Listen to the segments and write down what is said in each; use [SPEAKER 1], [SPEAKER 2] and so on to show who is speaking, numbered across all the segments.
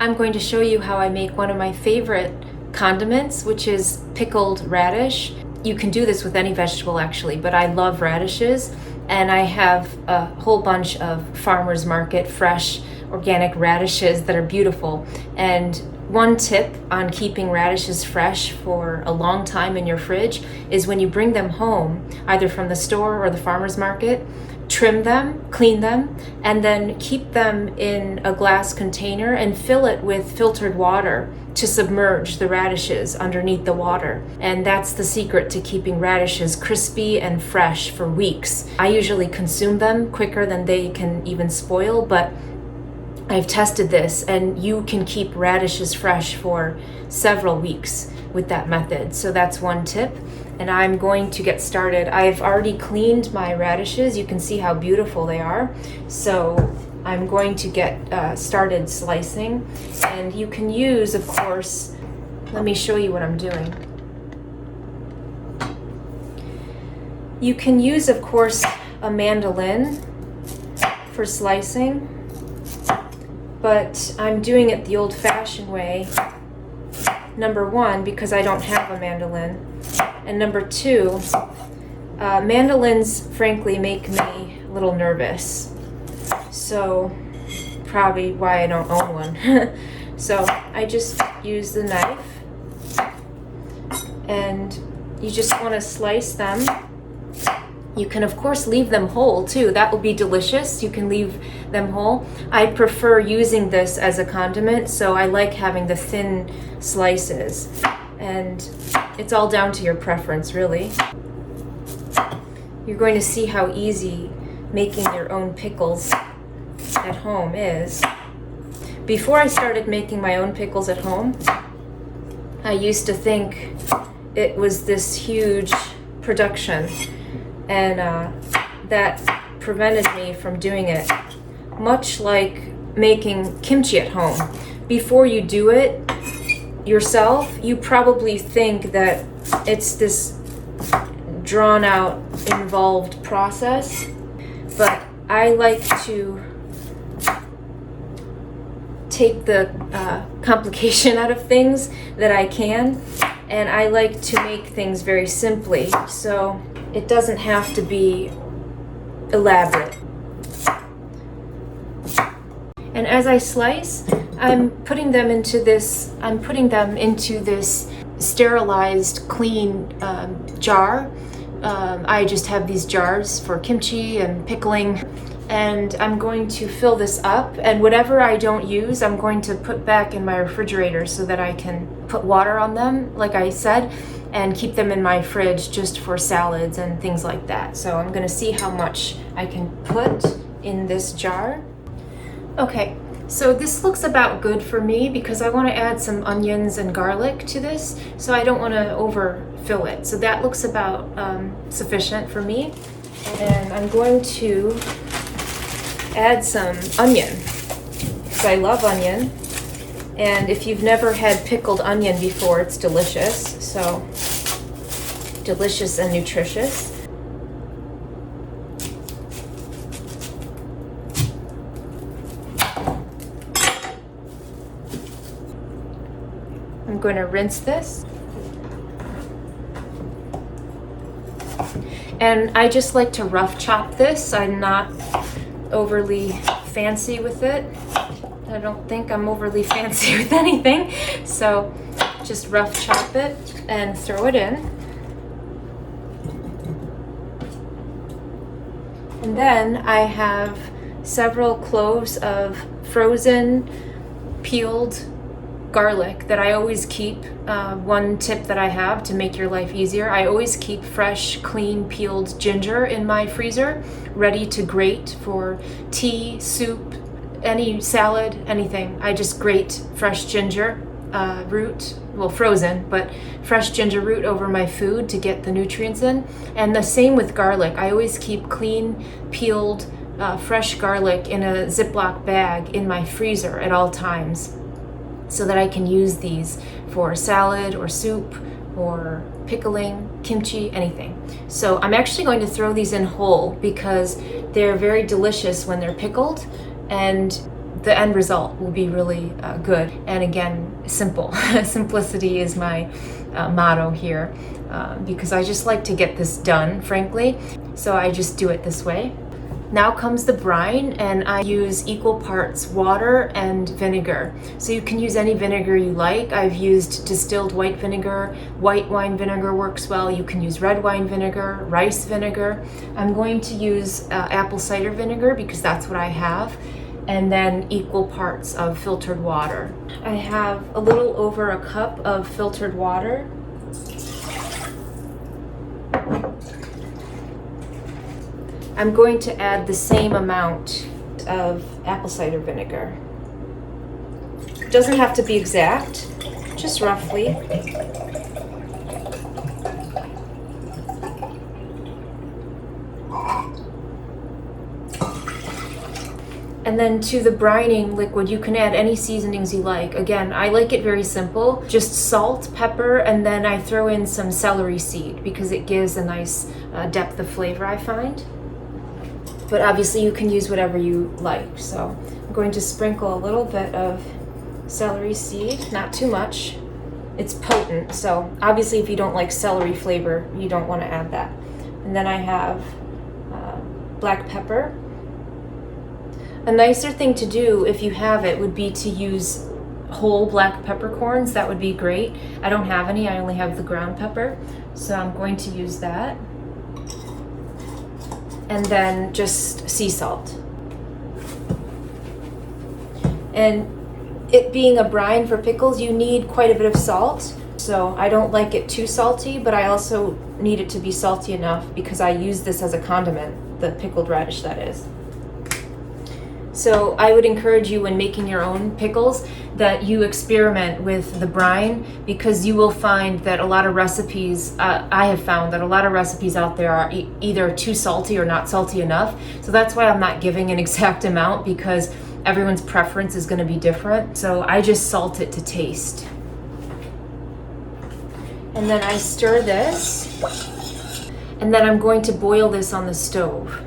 [SPEAKER 1] I'm going to show you how I make one of my favorite condiments, which is pickled radish. You can do this with any vegetable actually, but I love radishes, and I have a whole bunch of farmers market fresh organic radishes that are beautiful. And one tip on keeping radishes fresh for a long time in your fridge is when you bring them home, either from the store or the farmer's market, trim them, clean them, and then keep them in a glass container and fill it with filtered water to submerge the radishes underneath the water. And that's the secret to keeping radishes crispy and fresh for weeks. I usually consume them quicker than they can even spoil, but I've tested this and you can keep radishes fresh for several weeks with that method. So that's one tip. And I'm going to get started. I've already cleaned my radishes. You can see how beautiful they are. So I'm going to get started slicing. And you can use, of course, let me show you what I'm doing. You can use, of course, a mandolin for slicing, but I'm doing it the old-fashioned way. Number one, because I don't have a mandolin. And number two, mandolins frankly make me a little nervous. So probably why I don't own one. So I just use the knife, and you just want to slice them. You can of course leave them whole too. That would be delicious. You can leave them whole. I prefer using this as a condiment, so I like having the thin slices. And it's all down to your preference, really. You're going to see how easy making your own pickles at home is. Before I started making my own pickles at home, I used to think it was this huge production, and that prevented me from doing it. Much like making kimchi at home. Before you do it yourself, you probably think that it's this drawn out, involved process, but I like to take the complication out of things that I can, and I like to make things very simply, so it doesn't have to be elaborate. And as I slice, I'm putting them into this sterilized, clean jar. I just have these jars for kimchi and pickling, and I'm going to fill this up, and whatever I don't use, I'm going to put back in my refrigerator so that I can put water on them, like I said, and keep them in my fridge just for salads and things like that. So I'm going to see how much I can put in this jar. Okay, so this looks about good for me because I want to add some onions and garlic to this, so I don't want to overfill it. So that looks about sufficient for me. And I'm going to add some onion because I love onion. And if you've never had pickled onion before, it's delicious. So delicious and nutritious. I'm going to rinse this. And I just like to rough chop this. I'm not overly fancy with it. I don't think I'm overly fancy with anything. So just rough chop it and throw it in. And then I have several cloves of frozen, peeled garlic that I always keep. One tip that I have to make your life easier, I always keep fresh, clean, peeled ginger in my freezer, ready to grate for tea, soup, any salad, anything. I just grate fresh ginger root, well, frozen, but fresh ginger root over my food to get the nutrients in. And the same with garlic. I always keep clean, peeled, fresh garlic in a Ziploc bag in my freezer at all times, so that I can use these for salad or soup or pickling, kimchi, anything. So I'm actually going to throw these in whole because they're very delicious when they're pickled, and the end result will be really good. And again, simple. Simplicity is my motto here, because I just like to get this done, frankly. So I just do it this way. Now comes the brine, and I use equal parts water and vinegar. So you can use any vinegar you like. I've used distilled white vinegar. White wine vinegar works well. You can use red wine vinegar, rice vinegar. I'm going to use apple cider vinegar because that's what I have. And then equal parts of filtered water. I have a little over a cup of filtered water. I'm going to add the same amount of apple cider vinegar. It doesn't have to be exact, just roughly. And then to the brining liquid, you can add any seasonings you like. Again, I like it very simple. Just salt, pepper, and then I throw in some celery seed because it gives a nice depth of flavor, I find. But obviously you can use whatever you like. So I'm going to sprinkle a little bit of celery seed, not too much. It's potent, so obviously if you don't like celery flavor, you don't want to add that. And then I have black pepper. A nicer thing to do, if you have it, would be to use whole black peppercorns. That would be great. I don't have any, I only have the ground pepper. So I'm going to use that. And then just sea salt. And it being a brine for pickles, you need quite a bit of salt. So I don't like it too salty, but I also need it to be salty enough because I use this as a condiment, the pickled radish that is. So I would encourage you when making your own pickles that you experiment with the brine, because you will find that a lot of recipes, I have found that a lot of recipes out there are either too salty or not salty enough. So that's why I'm not giving an exact amount, because everyone's preference is going to be different. So I just salt it to taste. And then I stir this, and then I'm going to boil this on the stove.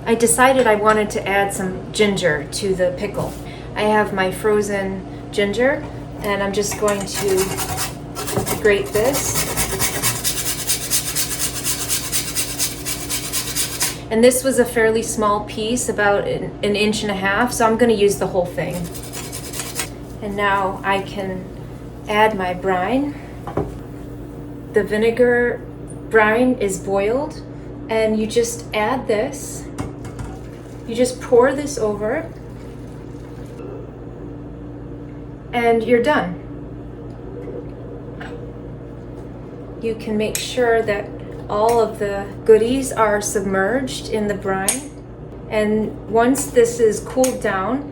[SPEAKER 1] I decided I wanted to add some ginger to the pickle. I have my frozen ginger, and I'm just going to grate this. And this was a fairly small piece, about an inch and a half, so I'm going to use the whole thing. And now I can add my brine. The vinegar brine is boiled, and you just add this. You just pour this over, and you're done. You can make sure that all of the goodies are submerged in the brine. And once this is cooled down,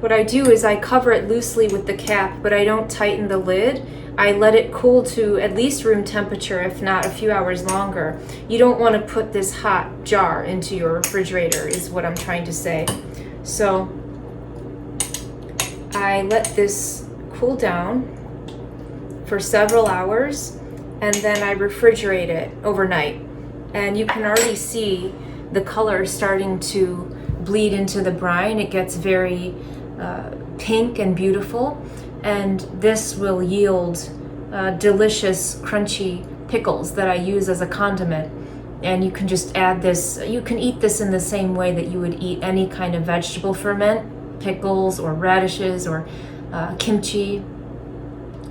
[SPEAKER 1] what I do is I cover it loosely with the cap, but I don't tighten the lid. I let it cool to at least room temperature, if not a few hours longer. You don't want to put this hot jar into your refrigerator, is what I'm trying to say. So I let this cool down for several hours, and then I refrigerate it overnight. And you can already see the color starting to bleed into the brine. It gets very pink and beautiful. And this will yield delicious, crunchy pickles that I use as a condiment. And you can just add this, you can eat this in the same way that you would eat any kind of vegetable ferment, pickles or radishes or kimchi.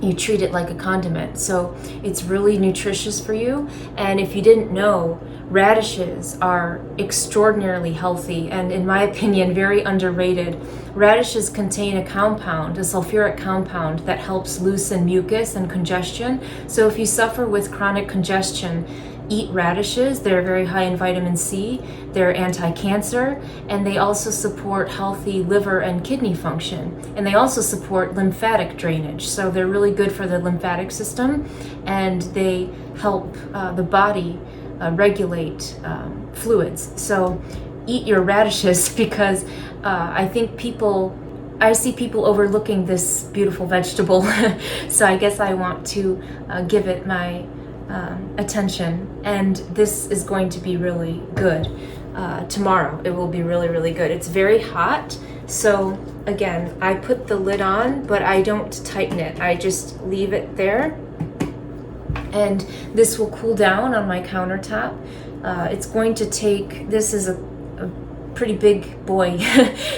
[SPEAKER 1] You treat it like a condiment. So it's really nutritious for you. And if you didn't know, radishes are extraordinarily healthy and, in my opinion, very underrated. Radishes contain a compound, a sulfuric compound, that helps loosen mucus and congestion. So if you suffer with chronic congestion, eat radishes. They're very high in vitamin C, they're anti-cancer, and they also support healthy liver and kidney function. And they also support lymphatic drainage. So they're really good for the lymphatic system, and they help the body regulate fluids. So eat your radishes, because I see people overlooking this beautiful vegetable. So I guess I want to give it my attention, and this is going to be really good. tomorrow. It will be really, really good. It's very hot, so again, I put the lid on, but I don't tighten it. I just leave it there, and this will cool down on my countertop. It's going to take, this is a pretty big boy,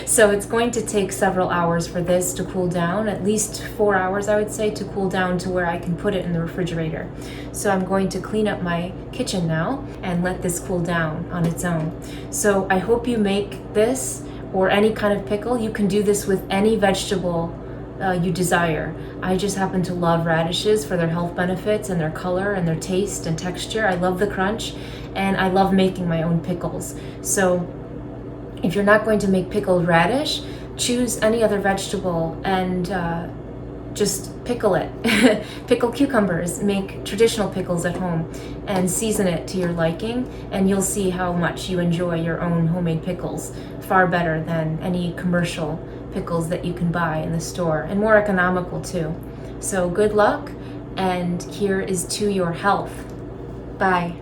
[SPEAKER 1] so it's going to take several hours for this to cool down, at least 4 hours I would say, to cool down to where I can put it in the refrigerator. So I'm going to clean up my kitchen now and let this cool down on its own. So I hope you make this or any kind of pickle. You can do this with any vegetable you desire. I just happen to love radishes for their health benefits and their color and their taste and texture. I love the crunch, and I love making my own pickles. So if you're not going to make pickled radish, choose any other vegetable and just pickle it. Pickle cucumbers, make traditional pickles at home and season it to your liking, and you'll see how much you enjoy your own homemade pickles, far better than any commercial pickles that you can buy in the store, and more economical too. So good luck, and here is to your health. Bye.